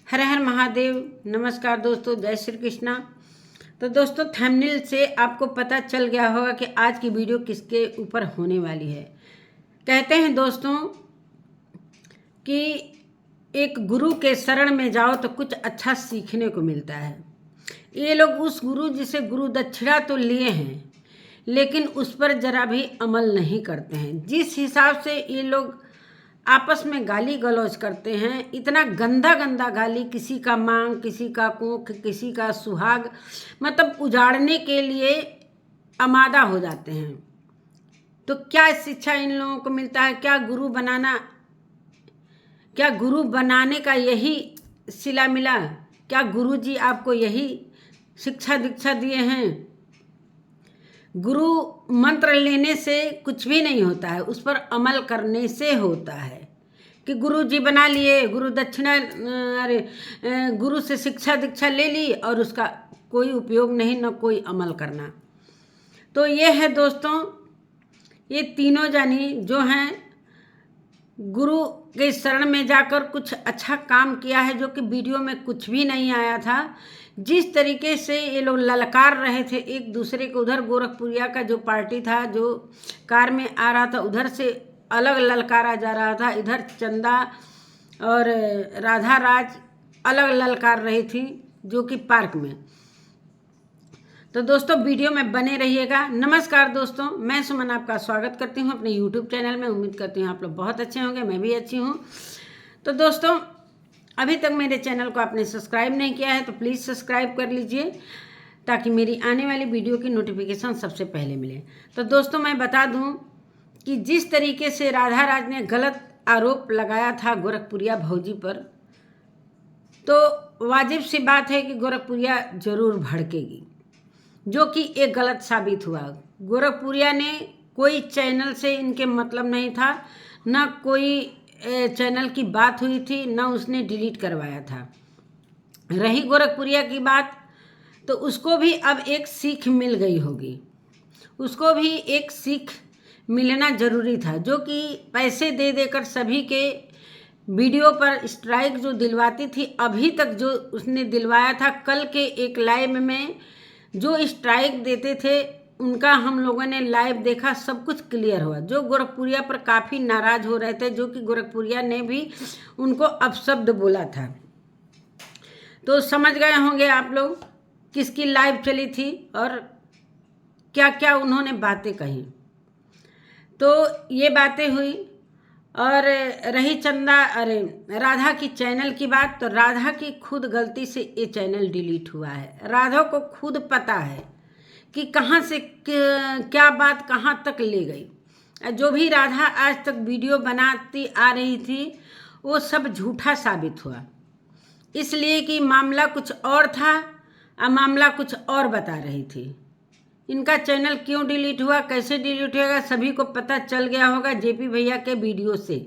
हर हर महादेव। नमस्कार दोस्तों, जय श्री कृष्णा। तो दोस्तों, थंबनेल से आपको पता चल गया होगा कि आज की वीडियो किसके ऊपर होने वाली है। कहते हैं दोस्तों कि एक गुरु के शरण में जाओ तो कुछ अच्छा सीखने को मिलता है। ये लोग उस गुरु जिसे गुरु दक्षिणा तो लिए हैं, लेकिन उस पर जरा भी अमल नहीं करते हैं। जिस हिसाब से ये लोग आपस में गाली गलौज करते हैं, इतना गंदा गंदा गाली, किसी का मांग, किसी का कोख, किसी का सुहाग, मतलब उजाड़ने के लिए आमादा हो जाते हैं। तो क्या शिक्षा इन लोगों को मिलता है? क्या गुरु बनाने का यही सिला मिला? क्या गुरु जी आपको यही शिक्षा दीक्षा दिए हैं? गुरु मंत्र लेने से कुछ भी नहीं होता है, उस पर अमल करने से होता है। कि गुरु जी बना लिए, गुरु दक्षिणा, गुरु से शिक्षा दीक्षा ले ली और उसका कोई उपयोग नहीं, न कोई अमल करना। तो ये है दोस्तों, ये तीनों जानी जो हैं गुरु के शरण में जाकर कुछ अच्छा काम किया है, जो कि वीडियो में कुछ भी नहीं आया था। जिस तरीके से ये लोग ललकार रहे थे एक दूसरे को, उधर गोरखपुरिया का जो पार्टी था जो कार में आ रहा था, उधर से अलग ललकारा जा रहा था, इधर चंदा और राधा राज अलग ललकार रही थी, जो कि पार्क में। तो दोस्तों, वीडियो में बने रहिएगा। नमस्कार दोस्तों, मैं सुमन आपका स्वागत करती हूं अपने यूट्यूब चैनल में। उम्मीद करती हूं आप लोग बहुत अच्छे होंगे, मैं भी अच्छी हूं। तो दोस्तों, अभी तक मेरे चैनल को आपने सब्सक्राइब नहीं किया है तो प्लीज़ सब्सक्राइब कर लीजिए, ताकि मेरी आने वाली वीडियो की नोटिफिकेशन सबसे पहले मिले। तो दोस्तों, मैं बता दूं कि जिस तरीके से राधा राज ने गलत आरोप लगाया था गोरखपुरिया भौजी पर, तो वाजिब सी बात है कि गोरखपुरिया जरूर भड़केगी, जो कि एक गलत साबित हुआ। गोरखपुरिया ने कोई चैनल से इनके मतलब नहीं था, न कोई चैनल की बात हुई थी, न उसने डिलीट करवाया था। रही गोरखपुरिया की बात, तो उसको भी अब एक सीख मिल गई होगी। उसको भी एक सीख मिलना जरूरी था, जो कि पैसे दे देकर सभी के वीडियो पर स्ट्राइक जो दिलवाती थी, अभी तक जो उसने दिलवाया था। कल के एक लाइव में जो स्ट्राइक देते थे उनका हम लोगों ने लाइव देखा, सब कुछ क्लियर हुआ। जो गोरखपुरिया पर काफ़ी नाराज हो रहे थे, जो कि गोरखपुरिया ने भी उनको अपशब्द बोला था। तो समझ गए होंगे आप लोग किसकी लाइव चली थी और क्या क्या उन्होंने बातें कही। तो ये बातें हुई। और रही राधा की चैनल की बात, तो राधा की खुद गलती से ये चैनल डिलीट हुआ है। राधा को खुद पता है कि कहाँ से क्या बात कहाँ तक ले गई। जो भी राधा आज तक वीडियो बनाती आ रही थी, वो सब झूठा साबित हुआ, इसलिए कि मामला कुछ और था और मामला कुछ और बता रही थी। इनका चैनल क्यों डिलीट हुआ, कैसे डिलीट होगा, सभी को पता चल गया होगा जेपी भैया के वीडियो से।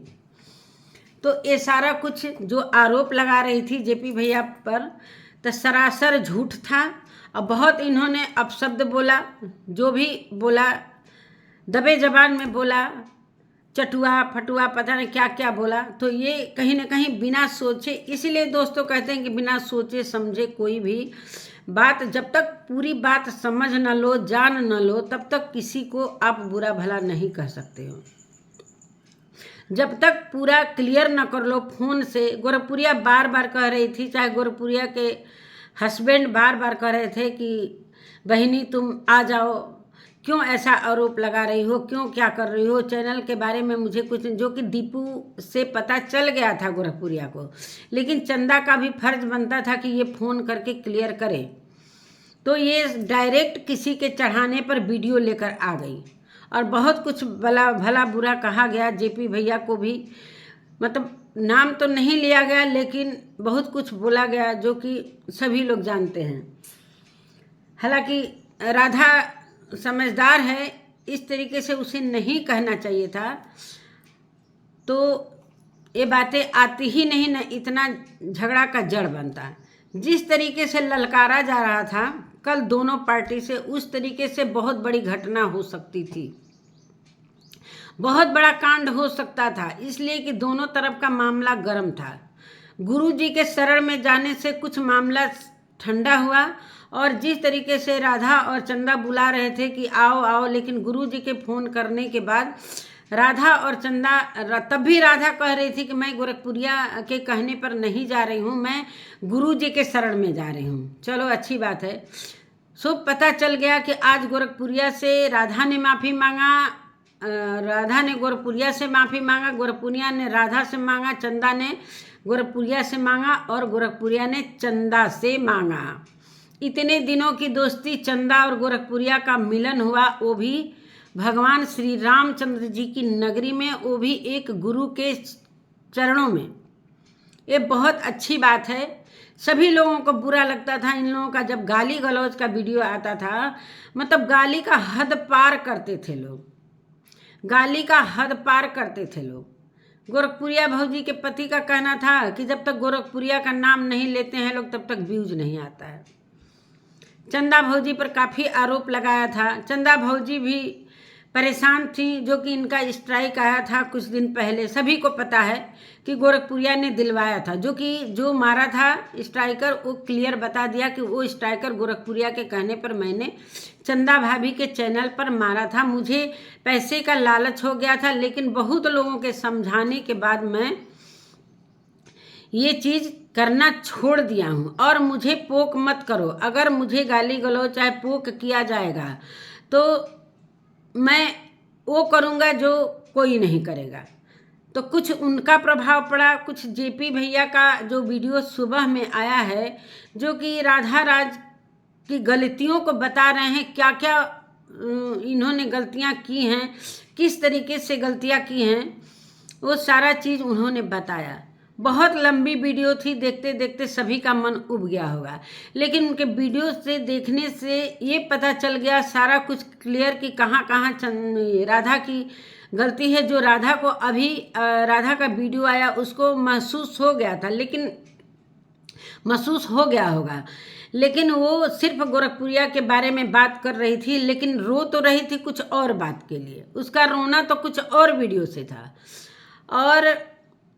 तो ये सारा कुछ जो आरोप लगा रही थी जेपी भैया पर, तो सरासर झूठ था। और बहुत इन्होंने अपशब्द बोला, जो भी बोला दबे जबान में बोला, चटुआ फटुआ पता नहीं क्या क्या बोला। तो ये कहीं ना कहीं बिना सोचे, इसीलिए दोस्तों कहते हैं कि बिना सोचे समझे कोई भी बात, जब तक पूरी बात समझ न लो, जान न लो, तब तक किसी को आप बुरा भला नहीं कह सकते हो। जब तक पूरा क्लियर न कर लो फोन से। गोरखपुरिया बार बार कह रही थी, चाहे गोरखपुरिया के हस्बैंड बार बार कह रहे थे कि बहिनी तुम आ जाओ, क्यों ऐसा आरोप लगा रही हो, क्यों क्या कर रही हो, चैनल के बारे में मुझे कुछ, जो कि दीपू से पता चल गया था गोरखपुरिया को। लेकिन चंदा का भी फर्ज बनता था कि ये फ़ोन करके क्लियर करे। तो ये डायरेक्ट किसी के चढ़ाने पर वीडियो लेकर आ गई और बहुत कुछ भला बुरा कहा गया। जेपी भैया को भी, मतलब नाम तो नहीं लिया गया, लेकिन बहुत कुछ बोला गया, जो कि सभी लोग जानते हैं। हालांकि राधा समझदार है, इस तरीके से उसे नहीं कहना चाहिए था, तो ये बातें आती ही नहीं, न इतना झगड़ा का जड़ बनता। जिस तरीके से ललकारा जा रहा था कल दोनों पार्टी से, उस तरीके से बहुत बड़ी घटना हो सकती थी, बहुत बड़ा कांड हो सकता था, इसलिए कि दोनों तरफ का मामला गर्म था। गुरु जी के शरण में जाने से कुछ मामला ठंडा हुआ, और जिस तरीके से राधा और चंदा बुला रहे थे कि आओ आओ, लेकिन गुरु जी के फ़ोन करने के बाद राधा और चंदा, तब भी राधा कह रही थी कि मैं गोरखपुरिया के कहने पर नहीं जा रही हूँ, मैं गुरु जी के शरण में जा रही हूँ। चलो अच्छी बात है। सो पता चल गया कि आज गोरखपुरिया से राधा ने माफ़ी मांगा, राधा ने गोरखपुरिया से माफ़ी मांगा, गोरखपुरिया ने राधा से मांगा, चंदा ने गोरखपुरिया से मांगा और गोरखपुरिया ने चंदा से मांगा। इतने दिनों की दोस्ती, चंदा और गोरखपुरिया का मिलन हुआ, वो भी भगवान श्री रामचंद्र जी की नगरी में, वो भी एक गुरु के चरणों में। ये बहुत अच्छी बात है। सभी लोगों को बुरा लगता था इन लोगों का जब गाली गलौज का वीडियो आता था, मतलब गाली का हद पार करते थे लोग, गाली का हद पार करते थे लोग। गोरखपुरिया भौजी के पति का कहना था कि जब तक गोरखपुरिया का नाम नहीं लेते हैं लोग तब तक व्यूज नहीं आता है। चंदा भौजी पर काफ़ी आरोप लगाया था। चंदा भौजी भी परेशान थी, जो कि इनका स्ट्राइक आया था कुछ दिन पहले। सभी को पता है कि गोरखपुरिया ने दिलवाया था, जो मारा था स्ट्राइकर, वो क्लियर बता दिया कि वो स्ट्राइकर गोरखपुरिया के कहने पर मैंने चंदा भाभी के चैनल पर मारा था। मुझे पैसे का लालच हो गया था, लेकिन बहुत लोगों के समझाने के बाद मैं ये चीज़ करना छोड़ दिया हूँ। और मुझे पोक मत करो, अगर मुझे गाली गलौज चाहे पोक किया जाएगा तो मैं वो करूँगा जो कोई नहीं करेगा। तो कुछ उनका प्रभाव पड़ा, कुछ जेपी भैया का जो वीडियो सुबह में आया है, जो कि राधा राज की गलतियों को बता रहे हैं, क्या क्या इन्होंने गलतियां की हैं, किस तरीके से गलतियां की हैं, वो सारा चीज़ उन्होंने बताया। बहुत लंबी वीडियो थी, देखते देखते सभी का मन उब गया होगा, लेकिन उनके वीडियो से देखने से ये पता चल गया सारा कुछ क्लियर कि कहाँ कहाँ राधा की गलती है। जो राधा को अभी राधा का वीडियो आया उसको महसूस हो गया था, लेकिन महसूस हो गया होगा, लेकिन वो सिर्फ गोरखपुरिया के बारे में बात कर रही थी, लेकिन रो तो रही थी कुछ और बात के लिए। उसका रोना तो कुछ और वीडियो से था, और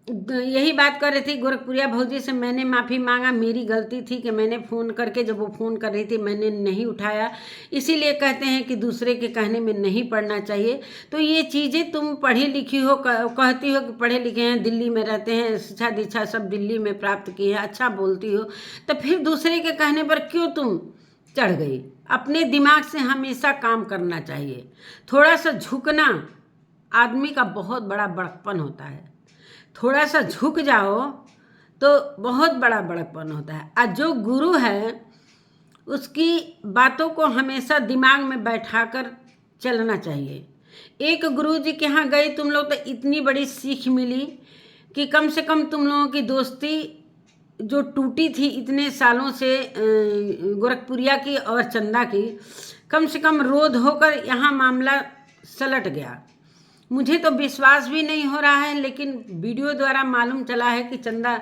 यही बात कर रही थी गोरखपुरिया भौजी से। मैंने माफ़ी मांगा, मेरी गलती थी कि मैंने फ़ोन करके, जब वो फ़ोन कर रही थी मैंने नहीं उठाया। इसीलिए कहते हैं कि दूसरे के कहने में नहीं पड़ना चाहिए। तो ये चीज़ें तुम पढ़ी लिखी हो, कहती हो कि पढ़े लिखे हैं, दिल्ली में रहते हैं, शिक्षा दीक्षा सब दिल्ली में प्राप्त की है, अच्छा बोलती हो, तो फिर दूसरे के कहने पर क्यों तुम चढ़ गई? अपने दिमाग से हमेशा काम करना चाहिए। थोड़ा सा झुकना आदमी का बहुत बड़ा बड़कपन होता है। थोड़ा सा झुक जाओ तो बहुत बड़ा बड़कपन होता है। और जो गुरु है उसकी बातों को हमेशा दिमाग में बैठाकर चलना चाहिए। एक गुरु जी के यहाँ गई तुम लोग तो इतनी बड़ी सीख मिली कि कम से कम तुम लोगों की दोस्ती जो टूटी थी इतने सालों से, गोरखपुरिया की और चंदा की, कम से कम रोध होकर यहाँ मामला सलट गया। मुझे तो विश्वास भी नहीं हो रहा है, लेकिन वीडियो द्वारा मालूम चला है कि चंदा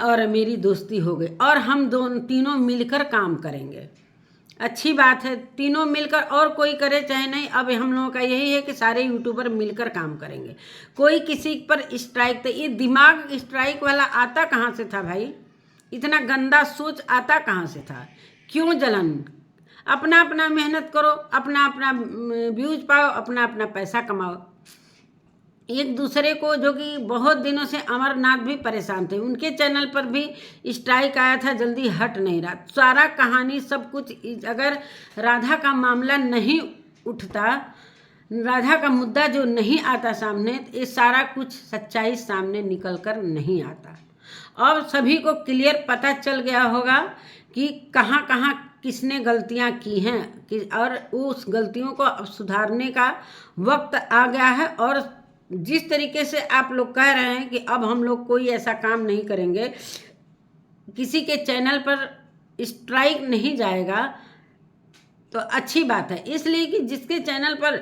और मेरी दोस्ती हो गई, और हम तीनों मिलकर काम करेंगे। अच्छी बात है, तीनों मिलकर, और कोई करे चाहे नहीं। अब हम लोगों का यही है कि सारे यूट्यूबर मिलकर काम करेंगे। कोई किसी पर स्ट्राइक, तो ये दिमाग स्ट्राइक वाला आता कहाँ से था भाई? इतना गंदा सोच आता कहाँ से था? क्यों जलन? अपना अपना मेहनत करो, अपना अपना व्यूज पाओ, अपना अपना पैसा कमाओ। एक दूसरे को, जो कि बहुत दिनों से अमरनाथ भी परेशान थे, उनके चैनल पर भी स्ट्राइक आया था, जल्दी हट नहीं रहा। सारा कहानी सब कुछ, अगर राधा का मामला नहीं उठता, राधा का मुद्दा जो नहीं आता सामने, ये सारा कुछ सच्चाई सामने निकल कर नहीं आता। अब सभी को क्लियर पता चल गया होगा कि कहाँ कहाँ किसने गलतियाँ की हैं, और उस गलतियों को अब सुधारने का वक्त आ गया है। और जिस तरीके से आप लोग कह रहे हैं कि अब हम लोग कोई ऐसा काम नहीं करेंगे, किसी के चैनल पर स्ट्राइक नहीं जाएगा, तो अच्छी बात है। इसलिए कि जिसके चैनल पर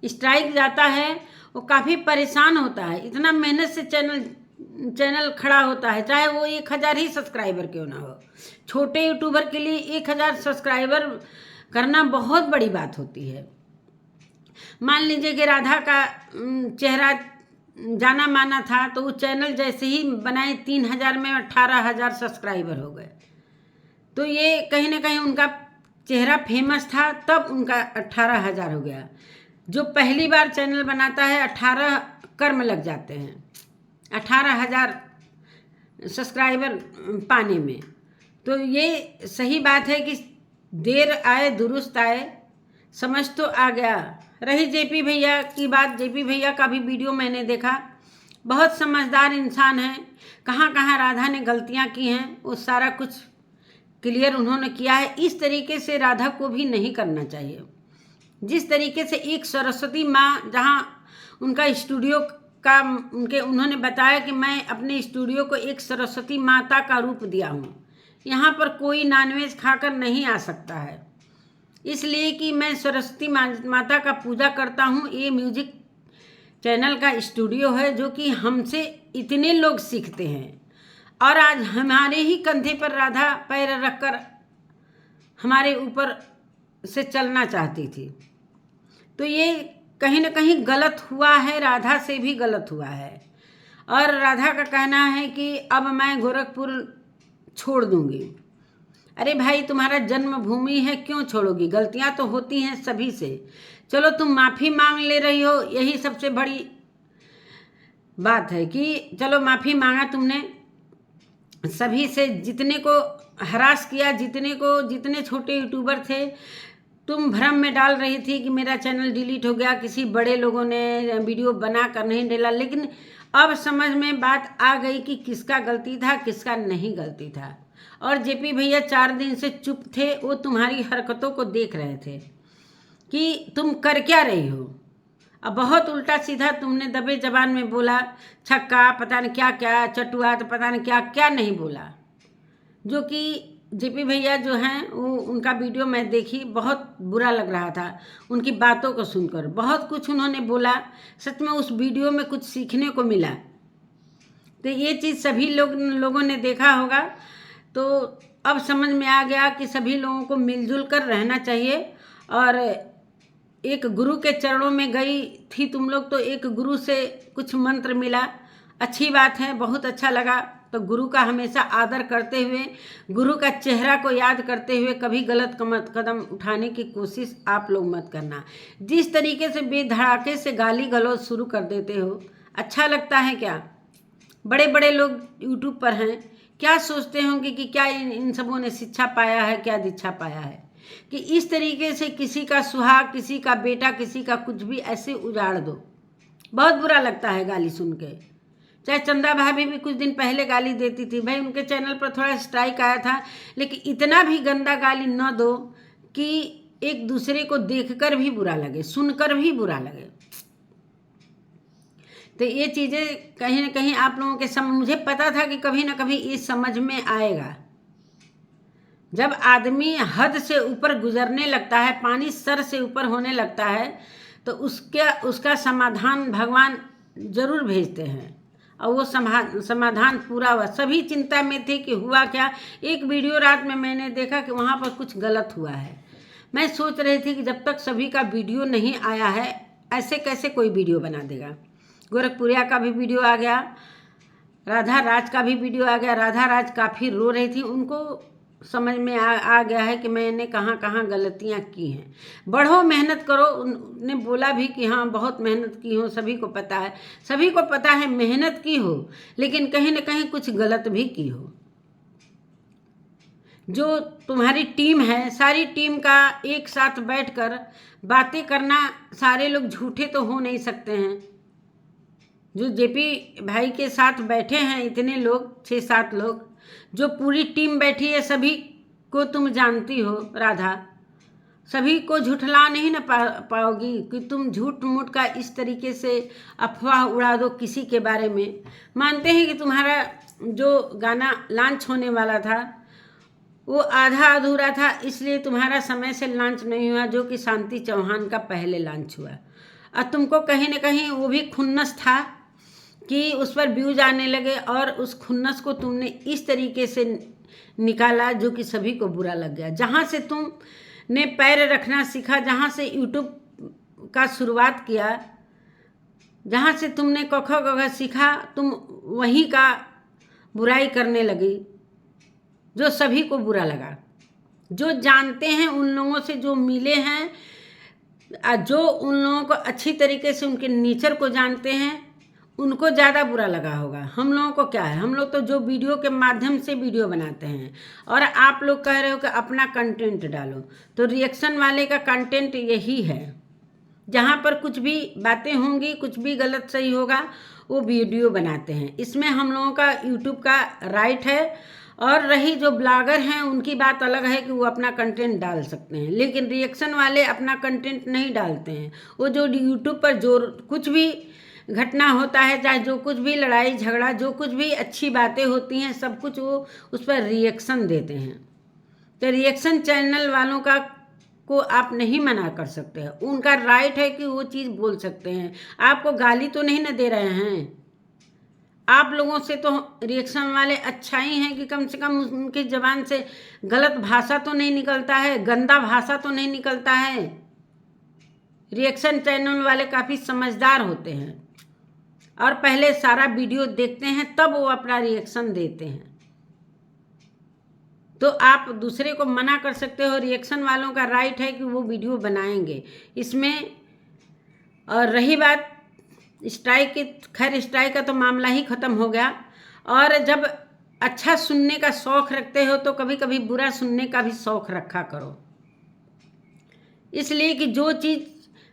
स्ट्राइक जाता है वो काफ़ी परेशान होता है। इतना मेहनत से चैनल खड़ा होता है, चाहे वो 1000 ही सब्सक्राइबर क्यों ना हो। छोटे यूट्यूबर के लिए 1000 सब्सक्राइबर करना बहुत बड़ी बात होती है। मान लीजिए कि राधा का चेहरा जाना माना था, तो वो चैनल जैसे ही बनाए 3,000 में 18,000 सब्सक्राइबर हो गए। तो ये कहीं ना कहीं उनका चेहरा फेमस था, तब उनका 18,000 हो गया। जो पहली बार चैनल बनाता है 18 कर्म लग जाते हैं 18,000 सब्सक्राइबर पाने में। तो ये सही बात है कि देर आए दुरुस्त आए, समझ तो आ गया। रही जेपी भैया की बात, जेपी भैया का भी वीडियो मैंने देखा, बहुत समझदार इंसान है। कहाँ कहाँ राधा ने गलतियाँ की हैं वो सारा कुछ क्लियर उन्होंने किया है। इस तरीके से राधा को भी नहीं करना चाहिए। जिस तरीके से एक सरस्वती माँ, जहाँ उनका स्टूडियो का उन्होंने बताया कि मैं अपने स्टूडियो को एक सरस्वती माता का रूप दिया हूँ, यहाँ पर कोई नॉनवेज खाकर नहीं आ सकता है, इसलिए कि मैं सरस्वती माता का पूजा करता हूँ। ये म्यूजिक चैनल का स्टूडियो है जो कि हमसे इतने लोग सीखते हैं, और आज हमारे ही कंधे पर राधा पैर रखकर हमारे ऊपर से चलना चाहती थी। तो ये कहीं ना कहीं गलत हुआ है, राधा से भी गलत हुआ है। और राधा का कहना है कि अब मैं गोरखपुर छोड़ दूंगी। अरे भाई, तुम्हारा जन्मभूमि है, क्यों छोड़ोगी? गलतियां तो होती हैं सभी से। चलो तुम माफ़ी मांग ले रही हो, यही सबसे बड़ी बात है कि चलो माफ़ी मांगा तुमने सभी से, जितने को हरास किया, जितने छोटे यूट्यूबर थे, तुम भ्रम में डाल रही थी कि मेरा चैनल डिलीट हो गया, किसी बड़े लोगों ने वीडियो बना कर नहीं डाला। लेकिन अब समझ में बात आ गई कि किसका गलती था, किसका नहीं गलती था। और जेपी भैया 4 दिन से चुप थे, वो तुम्हारी हरकतों को देख रहे थे कि तुम कर क्या रही हो। अब बहुत उल्टा सीधा तुमने दबे जबान में बोला, छक्का पता नहीं क्या क्या, चटुआ तो पता नहीं क्या क्या नहीं बोला, जो कि जेपी भैया जो हैं वो उनका वीडियो मैं देखी, बहुत बुरा लग रहा था उनकी बातों को सुनकर। बहुत कुछ उन्होंने बोला, सच में उस वीडियो में कुछ सीखने को मिला। तो ये चीज़ सभी लोगों ने देखा होगा। तो अब समझ में आ गया कि सभी लोगों को मिलजुल कर रहना चाहिए। और एक गुरु के चरणों में गई थी तुम लोग, तो एक गुरु से कुछ मंत्र मिला, अच्छी बात है, बहुत अच्छा लगा। तो गुरु का हमेशा आदर करते हुए, गुरु का चेहरा को याद करते हुए कभी गलत कदम उठाने की कोशिश आप लोग मत करना। जिस तरीके से बेधड़ाके से गाली गलौज शुरू कर देते हो, अच्छा लगता है क्या? बड़े बड़े लोग यूट्यूब पर हैं, क्या सोचते होंगे कि क्या इन सबों ने शिक्षा पाया है, क्या दीक्षा पाया है कि इस तरीके से किसी का सुहाग, किसी का बेटा, किसी का कुछ भी ऐसे उजाड़ दो। बहुत बुरा लगता है गाली सुन के। चाहे चंदा भाभी भी कुछ दिन पहले गाली देती थी, भाई उनके चैनल पर थोड़ा स्ट्राइक आया था, लेकिन इतना भी गंदा गाली न दो कि एक दूसरे को देखकर भी बुरा लगे, सुनकर भी बुरा लगे। तो ये चीज़ें कहीं ना कहीं आप लोगों के मुझे पता था कि कभी ना कभी ये समझ में आएगा। जब आदमी हद से ऊपर गुजरने लगता है, पानी सर से ऊपर होने लगता है, तो उसका समाधान भगवान जरूर भेजते हैं। और वो समाधान पूरा हुआ। सभी चिंता में थे कि हुआ क्या। एक वीडियो रात में मैंने देखा कि वहाँ पर कुछ गलत हुआ है। मैं सोच रही थी कि जब तक सभी का वीडियो नहीं आया है, ऐसे कैसे कोई वीडियो बना देगा। गोरखपुरिया का भी वीडियो आ गया, राधा राज का भी वीडियो आ गया। राधा राज काफ़ी रो रही थी, उनको समझ में आ गया है कि मैंने कहाँ कहाँ गलतियाँ की हैं। बढ़ो, मेहनत करो। उन्होंने बोला भी कि हाँ बहुत मेहनत की हो, सभी को पता है, सभी को पता है मेहनत की हो, लेकिन कहीं ना कहीं कुछ गलत भी की हो। जो तुम्हारी टीम है, सारी टीम का एक साथ बैठकर बातें करना, सारे लोग झूठे तो हो नहीं सकते हैं। जो जेपी भाई के साथ बैठे हैं इतने लोग, 6-7 लोग, जो पूरी टीम बैठी है, सभी को तुम जानती हो राधा, सभी को झूठला नहीं ना पाओगी कि तुम झूठ मूठ का इस तरीके से अफवाह उड़ा दो किसी के बारे में। मानते हैं कि तुम्हारा जो गाना लॉन्च होने वाला था वो आधा अधूरा था, इसलिए तुम्हारा समय से लॉन्च नहीं हुआ, जो कि शांति चौहान का पहले लॉन्च हुआ। और तुमको कहीं ना कहीं वो भी खुन्नस था कि उस पर व्यूज आने लगे, और उस खुन्नस को तुमने इस तरीके से निकाला जो कि सभी को बुरा लग गया। जहाँ से तुमने पैर रखना सीखा, जहाँ से यूट्यूब का शुरुआत किया, जहाँ से तुमने क ख ग घ सीखा तुम वहीं का बुराई करने लगी, जो सभी को बुरा लगा। जो जानते हैं उन लोगों से, जो मिले हैं, जो उन लोगों को अच्छी तरीके से उनके नेचर को जानते हैं, उनको ज़्यादा बुरा लगा होगा। हम लोगों को क्या है, हम लोग तो जो वीडियो के माध्यम से वीडियो बनाते हैं, और आप लोग कह रहे हो कि अपना कंटेंट डालो, तो रिएक्शन वाले का कंटेंट यही है। जहाँ पर कुछ भी बातें होंगी, कुछ भी गलत सही होगा, वो वीडियो बनाते हैं। इसमें हम लोगों का यूट्यूब का राइट है। और रही जो ब्लॉगर हैं, उनकी बात अलग है कि वो अपना कंटेंट डाल सकते हैं, लेकिन रिएक्शन वाले अपना कंटेंट नहीं डालते हैं। वो जो यूट्यूब पर जो कुछ भी घटना होता है, चाहे जो कुछ भी लड़ाई झगड़ा, जो कुछ भी अच्छी बातें होती हैं, सब कुछ वो उस पर रिएक्शन देते हैं। तो रिएक्शन चैनल वालों का को आप नहीं मना कर सकते हैं, उनका राइट है कि वो चीज़ बोल सकते हैं। आपको गाली तो नहीं ना दे रहे हैं। आप लोगों से तो रिएक्शन वाले अच्छा ही हैं कि कम से कम उनकी ज़बान से गलत भाषा तो नहीं निकलता है, गंदा भाषा तो नहीं निकलता है। रिएक्शन चैनल वाले काफ़ी समझदार होते हैं और पहले सारा वीडियो देखते हैं, तब वो अपना रिएक्शन देते हैं। तो आप दूसरे को मना कर सकते हो, रिएक्शन वालों का राइट है कि वो वीडियो बनाएंगे इसमें। और रही बात स्ट्राइक की, खैर स्ट्राइक का तो मामला ही ख़त्म हो गया। और जब अच्छा सुनने का शौक़ रखते हो तो कभी कभी बुरा सुनने का भी शौक़ रखा करो, इसलिए कि जो चीज़,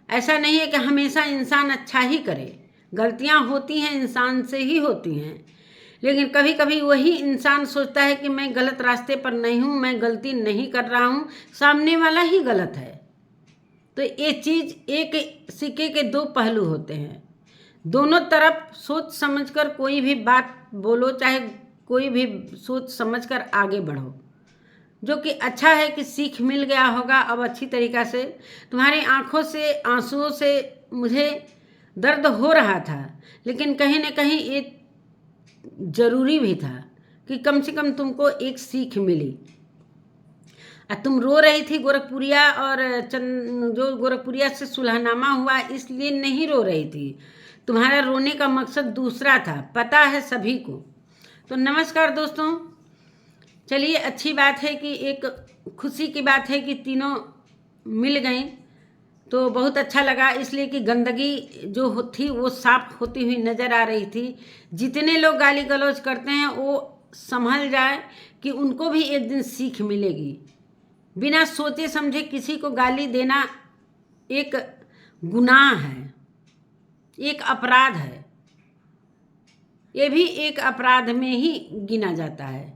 ऐसा नहीं है कि हमेशा इंसान अच्छा ही करे, गलतियां होती हैं, इंसान से ही होती हैं। लेकिन कभी कभी वही इंसान सोचता है कि मैं गलत रास्ते पर नहीं हूँ, मैं गलती नहीं कर रहा हूँ, सामने वाला ही गलत है। तो ये चीज़, एक सिक्के के दो पहलू होते हैं। दोनों तरफ सोच समझकर कोई भी बात बोलो, चाहे कोई भी सोच समझकर आगे बढ़ो। जो कि अच्छा है कि सीख मिल गया होगा अब अच्छी तरीक़ा से। तुम्हारी आंखों से आंसुओं से मुझे दर्द हो रहा था, लेकिन कहीं ना कहीं ये ज़रूरी भी था कि कम से कम तुमको एक सीख मिली। तुम रो रही थी गोरखपुरिया, और जो गोरखपुरिया से सुलहनामा हुआ, इसलिए नहीं रो रही थी। तुम्हारा रोने का मकसद दूसरा था, पता है सभी को। तो नमस्कार दोस्तों, चलिए अच्छी बात है कि एक खुशी की बात है कि तीनों मिल गई, तो बहुत अच्छा लगा। इसलिए कि गंदगी जो थी वो साफ होती हुई नज़र आ रही थी। जितने लोग गाली गलौज करते हैं वो संभल जाए कि उनको भी एक दिन सीख मिलेगी। बिना सोचे समझे किसी को गाली देना एक गुनाह है, एक अपराध है। ये भी एक अपराध में ही गिना जाता है।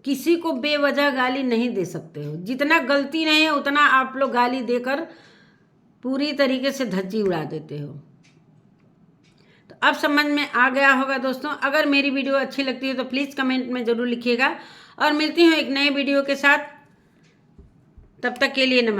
किसी को बेवजह गाली नहीं दे सकते हो। जितना गलती नहीं है उतना आप लोग गाली देकर पूरी तरीके से धज्जी उड़ा देते हो। तो अब समझ में आ गया होगा दोस्तों। अगर मेरी वीडियो अच्छी लगती है तो प्लीज़ कमेंट में ज़रूर लिखिएगा, और मिलती हूँ एक नए वीडियो के साथ। तब तक के लिए नमस्कार।